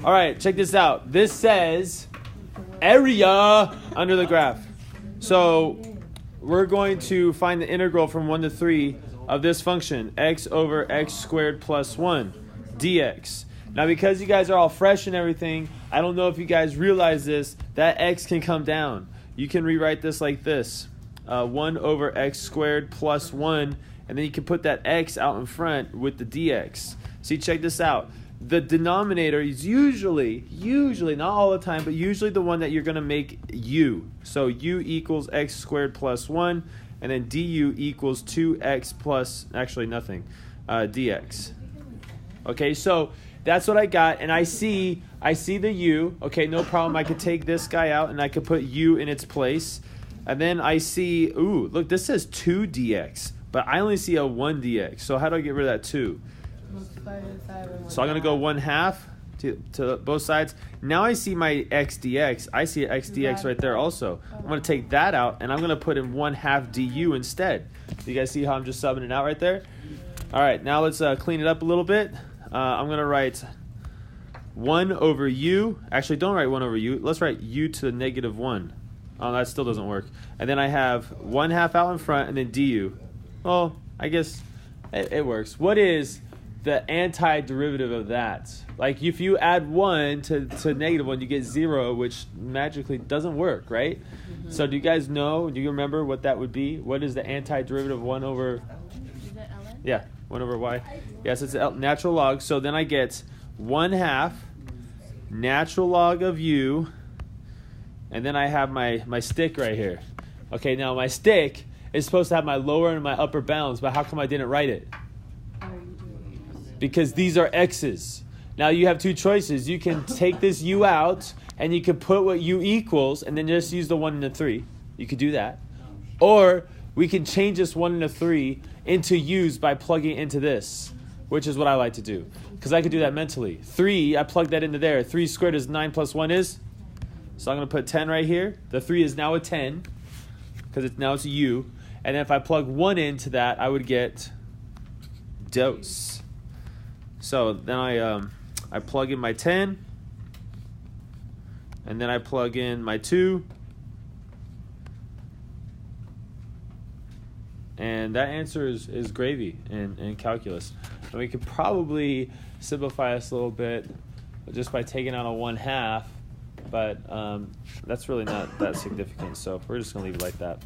All right, check this out. This says area under the graph. So we're going to find the integral from 1 to 3 of this function, x over x squared plus 1 dx. Now, because you guys are all fresh and everything, I don't know if you guys realize this, that x can come down. You can rewrite this like this, 1 over x squared plus 1, and then you can put that x out in front with the dx. See, check this out. The denominator is usually, not all the time, but usually the one that you're going to make u. So u equals x squared plus 1, and then du equals 2x plus, actually nothing, dx. Okay, so that's what I got, and I see the u. Okay, no problem. I could take this guy out, and I could put u in its place. And then I see, ooh, look, this says 2 dx, but I only see a 1 dx. So how do I get rid of that 2? So I'm going to go 1/2 to both sides. Now I see my x dx. I see an x dx right there also. I'm going to take that out, and I'm going to put in 1/2 du instead. You guys see how I'm just subbing it out right there? All right, now let's clean it up a little bit. I'm going to write 1 over u. Actually, don't write 1 over u. Let's write u to the negative 1. Oh, that still doesn't work. And then I have 1/2 out in front, and then du. Well, I guess it works. What is the antiderivative of that? Like, if you add 1 to negative 1, you get 0, which magically doesn't work, right? Mm-hmm. So do you guys know, do you remember what that would be? What is the antiderivative of 1 over... Is it ln? Yeah, 1 over y. Yes, it's a natural log. So then I get 1/2 natural log of u, and then I have my stick right here. Okay, now my stick is supposed to have my lower and my upper bounds, but how come I didn't write it? Because these are x's. Now you have two choices. You can take this u out, and you can put what u equals, and then just use the 1 and the 3. You could do that. Or we can change this 1 and the 3 into u's by plugging into this, which is what I like to do. Because I could do that mentally. 3, I plug that into there. 3 squared is 9 plus 1 is? So I'm going to put 10 right here. The 3 is now a 10, because now it's a u. And then if I plug 1 into that, I would get dose. So then I plug in my 10, and then I plug in my 2, and that answer is gravy in calculus. And we could probably simplify this a little bit just by taking out a 1/2, but that's really not that significant, so we're just going to leave it like that.